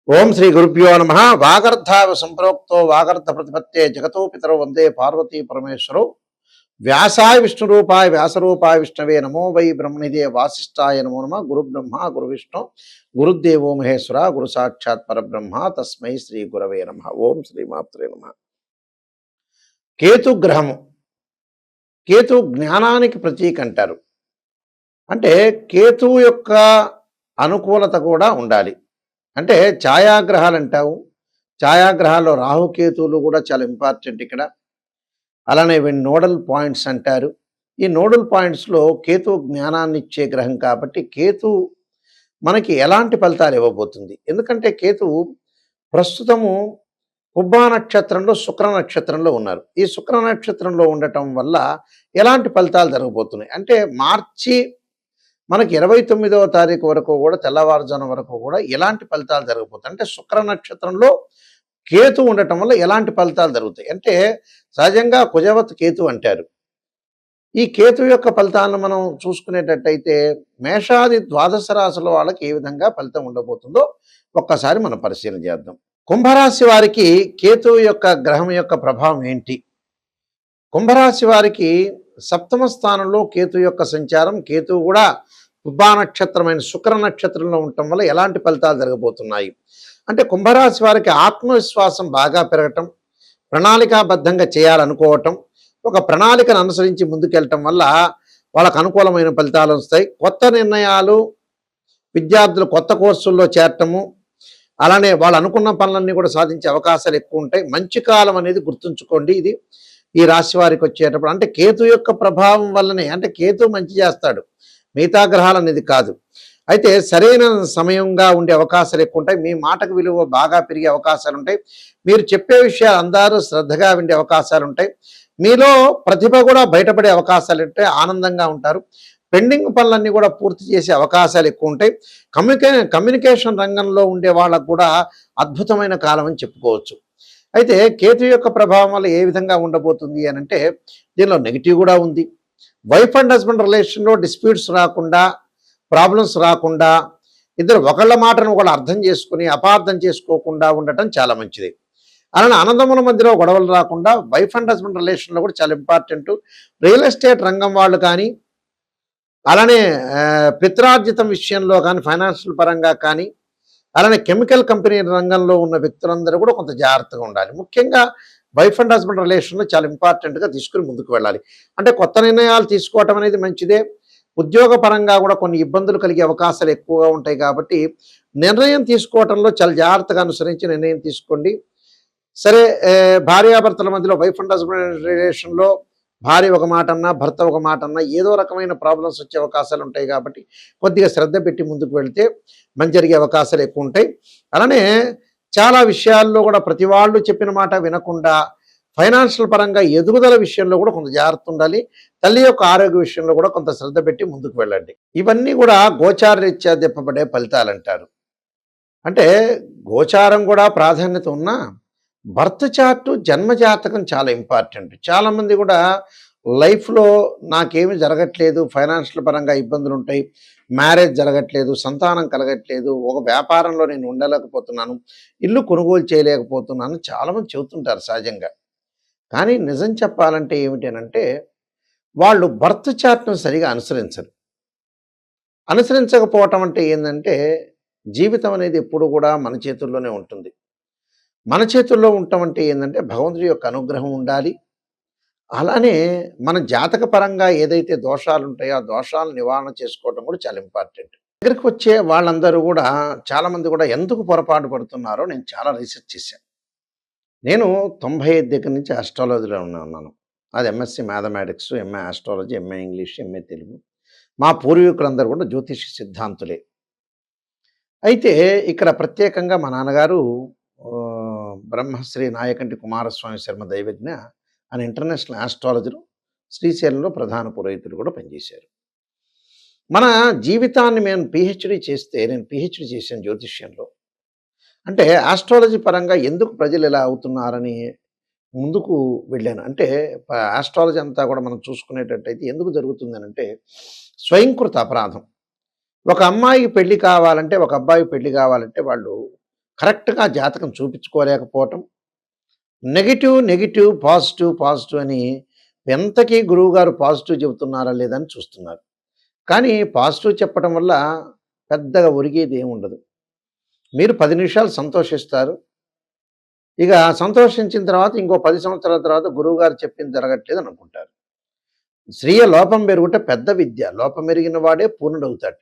ఓం శ్రీ గురుభ్యో నమ. వాగర్ధావ సంప్రోక్తో వాగర్ధ ప్రతిపత్తే జగతో పితరో వందే పార్వతీ పరమేశ్వరో. వ్యాసాయ విష్ణురూపాయ వ్యాసరూపాయ విష్ణవే నమో వై బ్రహ్మనిదే వాసిష్ఠాయ నమో నమ. గురు బ్రహ్మ గురు విష్ణు గురుదేవో మహేశ్వర గురు సాక్షాత్ పరబ్రహ్మ తస్మై శ్రీ గురవే నమ. ఓం శ్రీమాత్రే నమ. కేతు గ్రహము, కేతు జ్ఞానానికి ప్రతీక అంటారు. అంటే కేతువు యొక్క అనుకూలత కూడా ఉండాలి. అంటే ఛాయాగ్రహాలు అంటావు, ఛాయాగ్రహాల్లో రాహుకేతువులు కూడా చాలా ఇంపార్టెంట్ ఇక్కడ. అలానే వీళ్ళు నోడల్ పాయింట్స్ అంటారు. ఈ నోడల్ పాయింట్స్లో కేతు జ్ఞానాన్ని ఇచ్చే గ్రహం కాబట్టి కేతు మనకి ఎలాంటి ఫలితాలు ఇవ్వబోతుంది? ఎందుకంటే కేతువు ప్రస్తుతము పుబ్బా నక్షత్రంలో శుక్ర నక్షత్రంలో ఉన్నారు. ఈ శుక్ర నక్షత్రంలో ఉండటం వల్ల ఎలాంటి ఫలితాలు జరగబోతున్నాయి అంటే మార్చి మనకి 29వ తారీఖు వరకు కూడా తెల్లవారుజాము వరకు కూడా ఎలాంటి ఫలితాలు జరగబోతాయి అంటే శుక్ర నక్షత్రంలో కేతు ఉండటం వల్ల ఎలాంటి ఫలితాలు జరుగుతాయి అంటే సహజంగా కుజవత్ కేతు అంటారు. ఈ కేతు యొక్క ఫలితాలను మనం చూసుకునేటట్టయితే మేషాది ద్వాదశ రాశుల వాళ్ళకి ఏ విధంగా ఫలితం ఉండబోతుందో ఒక్కసారి మనం పరిశీలన చేద్దాం. కుంభరాశి వారికి కేతు యొక్క గ్రహం యొక్క ప్రభావం ఏంటి? కుంభరాశి వారికి సప్తమ స్థానంలో కేతు యొక్క సంచారం, కేతు కూడా పుబ్బా నక్షత్రమైన శుక్ర నక్షత్రంలో ఉండటం వల్ల ఎలాంటి ఫలితాలు జరగబోతున్నాయి అంటే కుంభరాశి వారికి ఆత్మవిశ్వాసం బాగా పెరగటం, ప్రణాళికాబద్ధంగా చేయాలనుకోవటం, ఒక ప్రణాళికను అనుసరించి ముందుకెళ్ళటం వల్ల వాళ్ళకు అనుకూలమైన ఫలితాలు వస్తాయి. కొత్త నిర్ణయాలు, విద్యార్థులు కొత్త కోర్సుల్లో చేరటము, అలానే వాళ్ళు అనుకున్న పనులన్నీ కూడా సాధించే అవకాశాలు ఎక్కువ ఉంటాయి. మంచి కాలం అనేది గుర్తుంచుకోండి. ఇది ఈ రాశి వారికి వచ్చేటప్పుడు అంటే కేతు యొక్క ప్రభావం వల్లనే, అంటే కేతు మంచి చేస్తాడు, మిగతా గ్రహాలు అనేది కాదు. అయితే సరైన సమయంగా ఉండే అవకాశాలు ఎక్కువ ఉంటాయి. మీ మాటకు విలువ బాగా పెరిగే అవకాశాలు ఉంటాయి. మీరు చెప్పే విషయాలు అందరూ శ్రద్ధగా వినే అవకాశాలు ఉంటాయి. మీలో ప్రతిభ కూడా బయటపడే అవకాశాలు ఉంటాయి. ఆనందంగా ఉంటారు. పెండింగ్ పనులన్నీ కూడా పూర్తి చేసే అవకాశాలు ఎక్కువ ఉంటాయి. కమ్యూనికేషన్ రంగంలో ఉండే వాళ్ళకు కూడా అద్భుతమైన కాలం అని చెప్పుకోవచ్చు. అయితే కేతు యొక్క ప్రభావం వల్ల ఏ విధంగా ఉండబోతుంది అని అంటే దీనిలో నెగిటివ్ కూడా ఉంది. వైఫ్ అండ్ హస్బెండ్ రిలేషన్లో డిస్ప్యూట్స్ రాకుండా, ప్రాబ్లమ్స్ రాకుండా, ఇద్దరు ఒకళ్ళ మాటను ఒకళ్ళు అర్థం చేసుకుని అపార్థం చేసుకోకుండా ఉండటం చాలా మంచిది. అలానే అన్నదమ్ముల మధ్యలో గొడవలు రాకుండా వైఫ్ అండ్ హస్బెండ్ రిలేషన్లో కూడా చాలా ఇంపార్టెంట్. రియల్ ఎస్టేట్ రంగం వాళ్ళు కానీ, అలానే పిత్రార్జితం విషయంలో కానీ, ఫైనాన్షియల్ పరంగా కానీ, అలానే కెమికల్ కంపెనీ రంగంలో ఉన్న వ్యక్తులందరూ కూడా కొంత జాగ్రత్తగా ఉండాలి. ముఖ్యంగా వైఫ్ అండ్ హస్బెండ్ రిలేషన్లో చాలా ఇంపార్టెంట్గా తీసుకుని ముందుకు వెళ్ళాలి. అంటే కొత్త నిర్ణయాలు తీసుకోవటం అనేది మంచిదే. ఉద్యోగపరంగా కూడా కొన్ని ఇబ్బందులు కలిగే అవకాశాలు ఎక్కువగా ఉంటాయి కాబట్టి నిర్ణయం తీసుకోవటంలో చాలా జాగ్రత్తగా అనుసరించి నిర్ణయం తీసుకోండి. సరే, భార్యాభర్తల మధ్యలో వైఫ్ అండ్ హస్బెండ్ రిలేషన్లో భార్య ఒక మాట అన్నా, భర్త ఒక మాట అన్నా ఏదో రకమైన ప్రాబ్లమ్స్ వచ్చే అవకాశాలు ఉంటాయి కాబట్టి కొద్దిగా శ్రద్ధ పెట్టి ముందుకు వెళ్తే మంచి జరిగే అవకాశాలు ఎక్కువ ఉంటాయి. అలానే చాలా విషయాల్లో కూడా ప్రతి వాళ్ళు చెప్పిన మాట వినకుండా ఫైనాన్షియల్ పరంగా ఎదుగుదల విషయంలో కూడా కొంత జాగ్రత్త ఉండాలి. తల్లి యొక్క ఆరోగ్య విషయంలో కూడా కొంత శ్రద్ధ పెట్టి ముందుకు వెళ్ళండి. ఇవన్నీ కూడా గోచార రీత్యా తిప్పబడే ఫలితాలు అంటారు. అంటే గోచారం కూడా ప్రాధాన్యత ఉన్నా బర్త్ చార్టు, జన్మజాతకం చాలా ఇంపార్టెంట్. చాలామంది కూడా లైఫ్లో నాకేమి జరగట్లేదు, ఫైనాన్షియల్ పరంగా ఇబ్బందులు ఉంటాయి, మ్యారేజ్ జరగట్లేదు, సంతానం కలగట్లేదు, ఒక వ్యాపారంలో నేను ఉండలేకపోతున్నాను, ఇల్లు కొనుగోలు చేయలేకపోతున్నాను చాలామంది చెబుతుంటారు సహజంగా. కానీ నిజం చెప్పాలంటే ఏమిటనంటే వాళ్ళు బర్త్ చార్ట్ను సరిగా అనుసరించరు. అనుసరించకపోవటం అంటే ఏంటంటే జీవితం అనేది ఎప్పుడు కూడా మన చేతుల్లోనే ఉంటుంది. మన చేతుల్లో ఉండటం అంటే ఏంటంటే భగవంతుడి యొక్క అనుగ్రహం ఉండాలి. అలానే మన జాతక పరంగా ఏదైతే దోషాలు ఉంటాయో ఆ దోషాలను నివారణ చేసుకోవడం కూడా చాలా ఇంపార్టెంట్. దగ్గరికి వచ్చే వాళ్ళందరూ కూడా చాలామంది కూడా ఎందుకు పొరపాటు పడుతున్నారో నేను చాలా రీసెర్చ్ చేశాను. నేను 95 దగ్గర నుంచి ఆస్ట్రాలజీలో ఉన్నాను. అది MSc mathematics, MA astrology, MA English, MA Telugu. మా పూర్వీకులందరూ కూడా జ్యోతిష సిద్ధాంతులే. అయితే ఇక్కడ ప్రత్యేకంగా మా నాన్నగారు బ్రహ్మశ్రీ నాయకంటి కుమారస్వామి శర్మ దైవజ్ఞ అని ఇంటర్నేషనల్ ఆస్ట్రాలజరు, శ్రీశైలంలో ప్రధాన పురోహితుడు కూడా పనిచేశారు. మన జీవితాన్ని నేను పిహెచ్డి చేశాను జ్యోతిష్యంలో. అంటే ఆస్ట్రాలజీ పరంగా ఎందుకు ప్రజలు ఇలా అవుతున్నారని ముందుకు వెళ్ళాను. అంటే ఆస్ట్రాలజీ అంతా కూడా మనం చూసుకునేటట్టయితే ఎందుకు జరుగుతుంది అంటే స్వయంకృత అపరాధం. ఒక అమ్మాయికి పెళ్లి కావాలంటే, ఒక అబ్బాయికి పెళ్లి కావాలంటే వాళ్ళు కరెక్ట్గా జాతకం చూపించుకోలేకపోవటం, నెగిటివ్ నెగిటివ్ పాజిటివ్ పాజిటివ్ అని ఎంతకీ గురువుగారు పాజిటివ్ చెబుతున్నారా లేదని చూస్తున్నారు. కానీ పాజిటివ్ చెప్పడం వల్ల పెద్దగా ఒరిగేది ఏముండదు. మీరు 10 నిమిషాలు సంతోషిస్తారు. ఇక సంతోషించిన తర్వాత ఇంకో 10 సంవత్సరాల తర్వాత గురువుగారు చెప్పింది జరగట్లేదు అని అనుకుంటారు. స్త్రీయ లోపం పెరుగుట పెద్ద విద్య. లోపం ఎరిగిన వాడే పూర్ణుడవుతాట.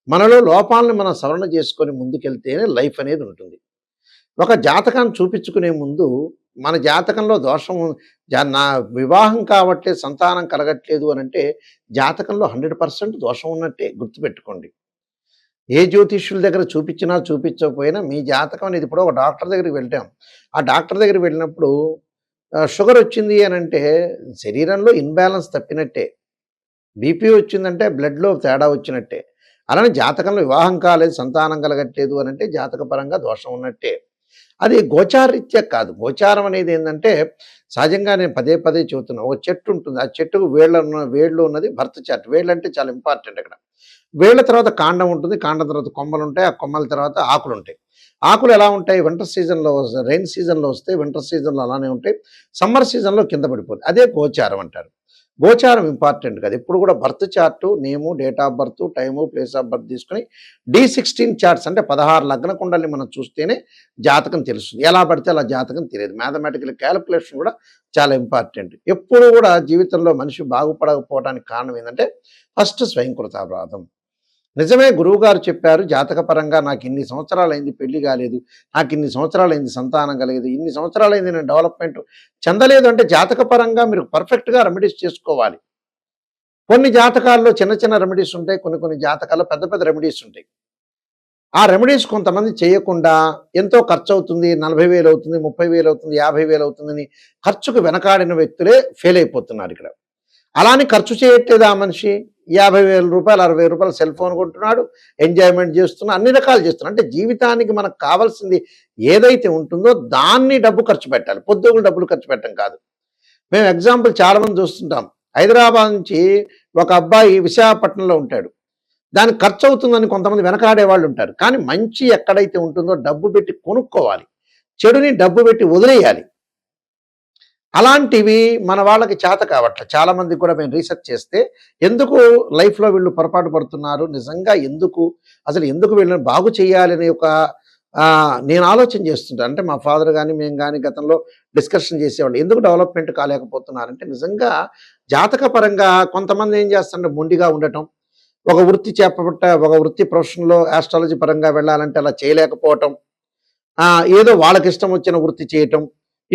మనలో లోపాలను మనం సవరణ చేసుకొని ముందుకెళ్తేనే లైఫ్ అనేది ఉంటుంది. ఒక జాతకాన్ని చూపించుకునే ముందు మన జాతకంలో దోషం నా వివాహం కావట్లేదు, సంతానం కలగట్లేదు అని అంటే జాతకంలో 100% దోషం ఉన్నట్టే గుర్తుపెట్టుకోండి. ఏ జ్యోతిష్యుల దగ్గర చూపించినా చూపించకపోయినా మీ జాతకం అనేది ఇప్పుడు ఒక డాక్టర్ దగ్గరికి వెళ్ళాం. ఆ డాక్టర్ దగ్గరికి వెళ్ళినప్పుడు షుగర్ వచ్చింది అని అంటే శరీరంలో ఇన్బ్యాలెన్స్ తప్పినట్టే. బీపీ వచ్చిందంటే బ్లడ్లో తేడా వచ్చినట్టే. అలానే జాతకంలో వివాహం కాలేదు, సంతానం కలగట్లేదు అని అంటే జాతకపరంగా దోషం ఉన్నట్టే. అది గోచారరీత్యా కాదు. గోచారం అనేది ఏంటంటే సహజంగా నేను పదే పదే చెబుతున్నా. ఒక చెట్టు ఉంటుంది. ఆ చెట్టుకు వేళ్ళు ఉన్నది బర్త్ చార్ట్. వేళ్ళు అంటే చాలా ఇంపార్టెంట్ అక్కడ. వేళ్ళ తర్వాత కాండం ఉంటుంది. కాండం తర్వాత కొమ్మలు ఉంటాయి. ఆ కొమ్మల తర్వాత ఆకులు ఉంటాయి. ఆకులు ఎలా ఉంటాయి? వింటర్ సీజన్లో రెయిన్ సీజన్లో వస్తే వింటర్ సీజన్లో అలానే ఉంటాయి. సమ్మర్ సీజన్లో కింద పడిపోతుంది. అదే గోచారం అంటారు. గోచారం ఇంపార్టెంట్ కాదు. ఎప్పుడు కూడా birth chart, name, date of birth, time, place of birth తీసుకుని D16 చార్ట్స్ అంటే 16 లగ్న కుండల్ని మనం చూస్తేనే జాతకం తెలుస్తుంది. ఎలా పడితే అలా జాతకం తెలియదు. మ్యాథమెటికల్ క్యాలిక్యులేషన్ కూడా చాలా ఇంపార్టెంట్. ఎప్పుడు కూడా జీవితంలో మనిషి బాగుపడకపోవడానికి కారణం ఏంటంటే ఫస్ట్ స్వయంకృతాపరాధం. నిజమే గురువుగారు చెప్పారు జాతకపరంగా నాకు ఇన్ని సంవత్సరాలైంది పెళ్లి కాలేదు, నాకు ఇన్ని సంవత్సరాలైంది సంతానం కలగదు, ఇన్ని సంవత్సరాలైంది నేను డెవలప్మెంట్ చెందలేదు అంటే జాతకపరంగా మీరు పర్ఫెక్ట్గా రెమెడీస్ చేసుకోవాలి. కొన్ని జాతకాల్లో చిన్న చిన్న రెమెడీస్ ఉంటాయి, కొన్ని జాతకాల్లో పెద్ద పెద్ద రెమెడీస్ ఉంటాయి. ఆ రెమెడీస్ కొంతమంది చేయకుండా ఎంతో ఖర్చు అవుతుంది, 40,000 అవుతుంది, 30,000 అవుతుంది, 50,000 అవుతుందని ఖర్చుకు వెనకాడిన వ్యక్తులే ఫెయిల్ అయిపోతున్నారు ఇక్కడ. అలానే ఖర్చు చేయట్లేదు ఆ మనిషి. 50,000 రూపాయలు, 60,000 రూపాయలు సెల్ ఫోన్ కొంటున్నాడు, ఎంజాయ్మెంట్ చేస్తున్నా, అన్ని రకాలు చేస్తున్నాడు. అంటే జీవితానికి మనకు కావాల్సింది ఏదైతే ఉంటుందో దాన్ని డబ్బు ఖర్చు పెట్టాలి. పొద్దుగులు డబ్బులు ఖర్చు పెట్టడం కాదు. మేము ఎగ్జాంపుల్ చాలామంది చూస్తుంటాం. హైదరాబాద్ నుంచి ఒక అబ్బాయి విశాఖపట్నంలో ఉంటాడు. దానికి ఖర్చు అవుతుందని కొంతమంది వెనకాడే వాళ్ళు ఉంటారు. కానీ మంచి ఎక్కడైతే ఉంటుందో డబ్బు పెట్టి కొనుక్కోవాలి, చెడుని డబ్బు పెట్టి వదిలేయాలి. అలాంటివి మన వాళ్ళకి చేత కావట్లే. చాలామంది కూడా మేము రీసెర్చ్ చేస్తే ఎందుకు లైఫ్లో వీళ్ళు పొరపాటు పడుతున్నారు, నిజంగా ఎందుకు, అసలు ఎందుకు వీళ్ళని బాగు చేయాలని ఒక నేను ఆలోచన చేస్తుంటాను. అంటే మా ఫాదర్ కానీ మేము కానీ గతంలో డిస్కషన్ చేసేవాళ్ళు ఎందుకు డెవలప్మెంట్ కాలేకపోతున్నారంటే నిజంగా జాతకపరంగా కొంతమంది ఏం చేస్తారంటే మొండిగా ఉండటం, ఒక వృత్తి ప్రొఫెషన్లో ఆస్ట్రాలజీ పరంగా వెళ్ళాలంటే అలా చేయలేకపోవటం, ఏదో వాళ్ళకి ఇష్టం వచ్చిన వృత్తి చేయటం,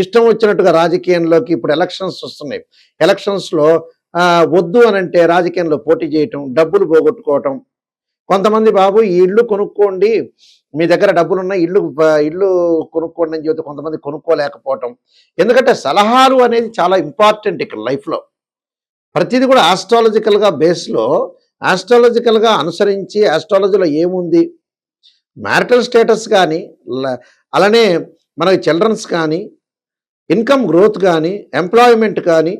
ఇష్టం వచ్చినట్టుగా రాజకీయంలోకి ఇప్పుడు ఎలక్షన్స్ వస్తున్నాయి. ఎలక్షన్స్లో వద్దు అని అంటే రాజకీయంలో పోటీ చేయటం, డబ్బులు పోగొట్టుకోవటం. కొంతమంది బాబు ఈ ఇల్లు కొనుక్కోండి, మీ దగ్గర డబ్బులు ఉన్నాయి, ఇల్లు కొనుక్కోండి అని చెబితే కొంతమంది కొనుక్కోలేకపోవటం. ఎందుకంటే సలహాలు అనేది చాలా ఇంపార్టెంట్ ఇక్కడ లైఫ్లో. ప్రతిదీ కూడా ఆస్ట్రాలజికల్గా బేస్లో ఆస్ట్రాలజికల్గా అనుసరించి ఆస్ట్రాలజీలో ఏముంది, మ్యారిటల్ స్టేటస్ కానీ, అలానే మనకి చిల్డ్రన్స్ కానీ, ఇన్కమ్ గ్రోత్ కానీ, ఎంప్లాయ్మెంట్ కానీ,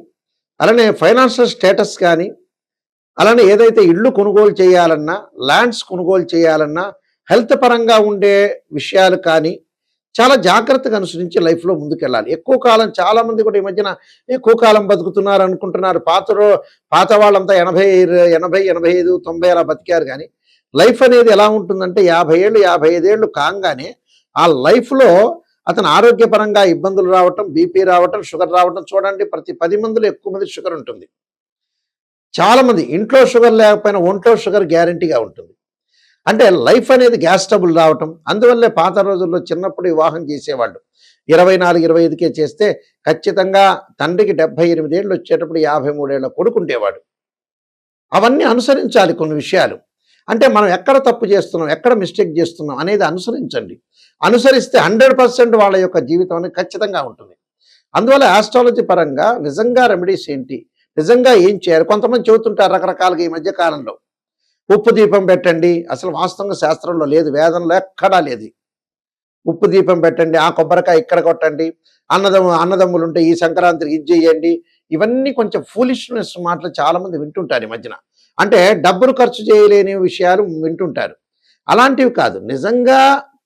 అలానే ఫైనాన్షియల్ స్టేటస్ కానీ, అలానే ఏదైతే ఇళ్ళు కొనుగోలు చేయాలన్నా, ల్యాండ్స్ కొనుగోలు చేయాలన్నా, హెల్త్ పరంగా ఉండే విషయాలు కానీ చాలా జాగ్రత్తగా అనుసరించి లైఫ్లో ముందుకెళ్ళాలి. ఎక్కువ కాలం చాలామంది కూడా ఈ మధ్యన ఎక్కువ కాలం బతుకుతున్నారు అనుకుంటున్నారు. పాత వాళ్ళంతా 80, 85, 90 అలా బతికారు. కానీ లైఫ్ అనేది ఎలా ఉంటుందంటే 50 ఏళ్ళు 55 ఏళ్ళు కాగానే ఆ లైఫ్లో అతను ఆరోగ్యపరంగా ఇబ్బందులు రావటం, బీపీ రావటం, షుగర్ రావటం. చూడండి ప్రతి 10 మందిలో ఎక్కువ మంది షుగర్ ఉంటుంది. చాలామంది ఇంట్లో షుగర్ లేకపోయినా ఒంట్లో షుగర్ గ్యారంటీగా ఉంటుంది. అంటే లైఫ్ అనేది గ్యాస్ ట్రబుల్ రావటం. అందువల్లే పాత రోజుల్లో చిన్నప్పుడు వివాహం చేసేవాళ్ళు 24, 25కే చేస్తే ఖచ్చితంగా తండ్రికి 78 ఏళ్ళు వచ్చేటప్పుడు 53 ఏళ్ళ కొడుకుండేవాడు. అవన్నీ అనుసరించాలి కొన్ని విషయాలు. అంటే మనం ఎక్కడ తప్పు చేస్తున్నాం, ఎక్కడ మిస్టేక్ చేస్తున్నాం అనేది అనుసరించండి. అనుసరిస్తే 100% వాళ్ళ యొక్క జీవితం అనేది ఖచ్చితంగా ఉంటుంది. అందువల్ల ఆస్ట్రాలజీ పరంగా నిజంగా రెమెడీస్ ఏంటి, నిజంగా ఏం చేయాలి, కొంతమంది చెబుతుంటారు రకరకాలుగా ఈ మధ్య కాలంలో. ఉప్పు దీపం పెట్టండి, అసలు వాస్తవంగా శాస్త్రంలో లేదు, వేదంలో ఎక్కడా లేదు. ఉప్పు దీపం పెట్టండి, ఆ కొబ్బరికాయ ఇక్కడ కొట్టండి, అన్నదమ్ములు ఉంటే ఈ సంక్రాంతికి ఇది చేయండి. ఇవన్నీ కొంచెం ఫూలిష్నెస్ మాటలు చాలామంది వింటుంటారు ఈ మధ్యన. అంటే డబ్బులు ఖర్చు చేయలేని విషయాలు వింటుంటారు. అలాంటివి కాదు, నిజంగా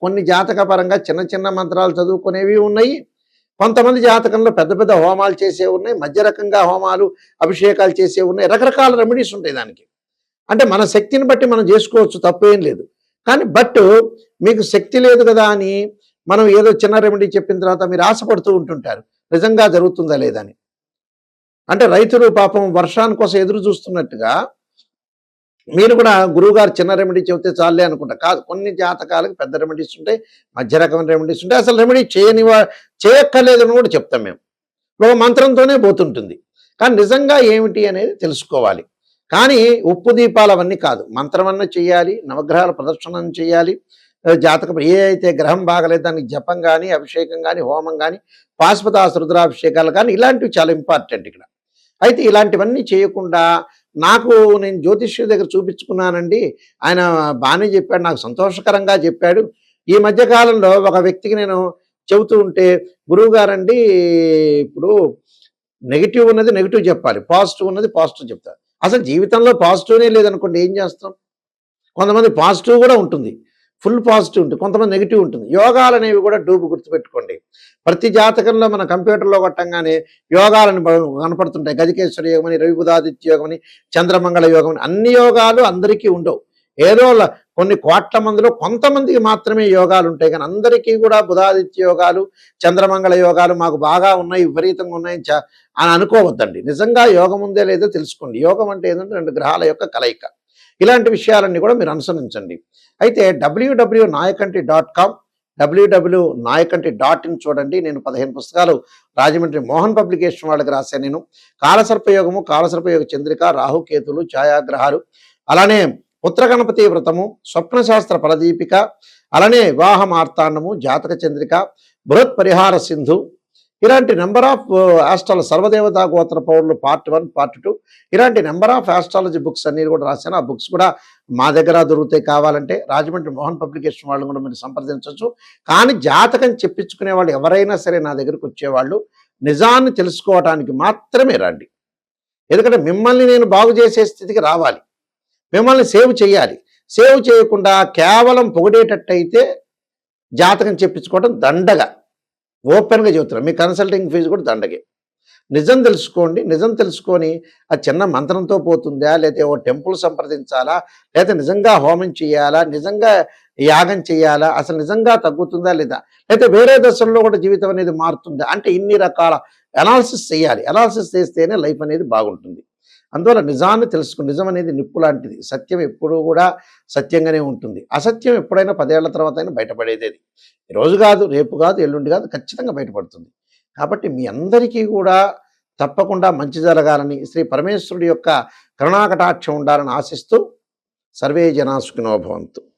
కొన్ని జాతక పరంగా చిన్న చిన్న మంత్రాలు చదువుకునేవి ఉన్నాయి. కొంతమంది జాతకంలో పెద్ద పెద్ద హోమాలు చేసేవి ఉన్నాయి. మధ్య రకంగా హోమాలు, అభిషేకాలు చేసేవి ఉన్నాయి. రకరకాల రెమెడీస్ ఉంటాయి దానికి. అంటే మన శక్తిని బట్టి మనం చేసుకోవచ్చు, తప్పేం లేదు. కానీ మీకు శక్తి లేదు కదా అని మనం ఏదో చిన్న రెమెడీ చెప్పిన తర్వాత మీరు ఆశపడుతూ ఉంటుంటారు. నిజంగా జరుగుతుందా లేదా అని. అంటే రైతులు పాపం వర్షాని కోసం ఎదురు చూస్తున్నట్టుగా మీరు కూడా గురువుగారు చిన్న రెమెడీ చెబితే చాలే అనుకుంటా. కాదు, కొన్ని జాతకాలకు పెద్ద రెమెడీస్ ఉంటాయి, మధ్య రకమైన రెమెడీస్ ఉంటాయి. అసలు రెమెడీ చేయక్కర్లేదు అని కూడా చెప్తాం మేము. ఒక మంత్రంతోనే పోతుంటుంది. కానీ నిజంగా ఏమిటి అనేది తెలుసుకోవాలి. కానీ ఉప్పు దీపాలు అవన్నీ కాదు, మంత్రం అన్న చేయాలి, నవగ్రహాల ప్రదర్శనం చేయాలి. జాతకం ఏ అయితే గ్రహం బాగలేదు దానికి జపం కానీ, అభిషేకం కానీ, హోమం కానీ, పాశుపతాస రుద్రాభిషేకాలు కానీ, ఇలాంటివి చాలా ఇంపార్టెంట్ ఇక్కడ. అయితే ఇలాంటివన్నీ చేయకుండా నేను జ్యోతిష్యుడి దగ్గర చూపించుకున్నానండి, ఆయన బాగానే చెప్పాడు, నాకు సంతోషకరంగా చెప్పాడు. ఈ మధ్య కాలంలో ఒక వ్యక్తికి నేను చెబుతూ ఉంటే, గురువు గారండి ఇప్పుడు నెగిటివ్ ఉన్నది నెగిటివ్ చెప్పాలి, పాజిటివ్ ఉన్నది పాజిటివ్ చెప్తారు. అసలు జీవితంలో పాజిటివ్నే లేదనుకోండి, ఏం చేస్తాం? కొంతమంది పాజిటివ్ కూడా ఉంటుంది, ఫుల్ పాజిటివ్ ఉంటుంది, కొంతమంది నెగిటివ్ ఉంటుంది. యోగాలు అనేవి కూడా గుర్తుపెట్టుకోండి. ప్రతి జాతకంలో మన కంప్యూటర్లో కొట్టంగానే యోగాలను కనపడుతుంటాయి. గజకేశ్వర యోగం అని, రవి బుధాదిత్య యోగం అని, చంద్రమంగళ యోగం అని. అన్ని యోగాలు అందరికీ ఉండవు. ఏదో కొన్ని కోట్ల మందిలో కొంతమందికి మాత్రమే యోగాలు ఉంటాయి. కానీ అందరికీ కూడా బుధాదిత్య యోగాలు, చంద్రమంగళ యోగాలు మాకు బాగా ఉన్నాయి, విపరీతంగా ఉన్నాయి అని అనుకోవద్దండి. నిజంగా యోగం ఉందే లేదో తెలుసుకోండి. యోగం అంటే ఏంటంటే 2 గ్రహాల యొక్క కలయిక. ఇలాంటి విషయాలన్నీ కూడా మీరు అనుసరించండి. అయితే www.nayakanti.com, www.nayakanti.in చూడండి. నేను 15 పుస్తకాలు రాజమండ్రి మోహన్ పబ్లికేషన్ వాళ్ళకి రాశాను. నేను కాలసర్పయోగము, కాలసర్పయోగ చంద్రిక, రాహుకేతులు, ఛాయాగ్రహాలు, అలానే పుత్రగణపతి వ్రతము, స్వప్నశాస్త్ర ఫలదీపిక, అలానే వివాహ మార్తాండము, జాతక చంద్రిక, బృహత్ పరిహార సింధు, ఇలాంటి నెంబర్ ఆఫ్ సర్వదేవతా గోత్ర పౌరులు పార్ట్ 1, పార్ట్ 2, ఇలాంటి నెంబర్ ఆఫ్ ఆస్ట్రాలజీ బుక్స్ అన్ని కూడా రాశాను. ఆ బుక్స్ కూడా మా దగ్గర దొరుకుతాయి. కావాలంటే రాజమండ్రి మోహన్ పబ్లికేషన్ వాళ్ళు కూడా మీరు సంప్రదించవచ్చు. కానీ జాతకం చెప్పించుకునే వాళ్ళు ఎవరైనా సరే నా దగ్గరికి వచ్చేవాళ్ళు నిజాన్ని తెలుసుకోవడానికి మాత్రమే రండి. ఎందుకంటే మిమ్మల్ని నేను బాగు చేసే స్థితికి రావాలి, మిమ్మల్ని సేవ్ చేయాలి. సేవ్ చేయకుండా కేవలం పొగిడేటట్టయితే జాతకం చెప్పించుకోవడం దండగా, ఓపెన్గా చెబుతున్నాను. మీ కన్సల్టింగ్ ఫీజు కూడా దండగే. నిజం తెలుసుకోండి. నిజం తెలుసుకొని ఆ చిన్న మంత్రంతో పోతుందా, లేకపోతే ఓ టెంపుల్ సంప్రదించాలా, లేకపోతే నిజంగా హోమం చేయాలా, నిజంగా యాగం చేయాలా, అసలు నిజంగా తగ్గుతుందా లేదా, లేకపోతే వేరే దశల్లో కూడా జీవితం అనేది మారుతుందా అంటే ఇన్ని రకాల అనాలిసిస్ చేయాలి. అనాలిసిస్ చేస్తేనే లైఫ్ అనేది బాగుంటుంది. అందువల్ల నిజాన్ని తెలుసుకుని, నిజం అనేది నిప్పు లాంటిది. సత్యం ఎప్పుడూ కూడా సత్యంగానే ఉంటుంది. అసత్యం ఎప్పుడైనా 10 ఏళ్ల తర్వాత అయినా బయటపడేది. ఈరోజు కాదు, రేపు కాదు, ఎల్లుండి కాదు, ఖచ్చితంగా బయటపడుతుంది. కాబట్టి మీ అందరికీ కూడా తప్పకుండా మంచి జరగాలని, శ్రీ పరమేశ్వరుడి యొక్క కరుణాకటాక్షం ఉండాలని ఆశిస్తూ, సర్వే జనా సుఖినో భవంతు.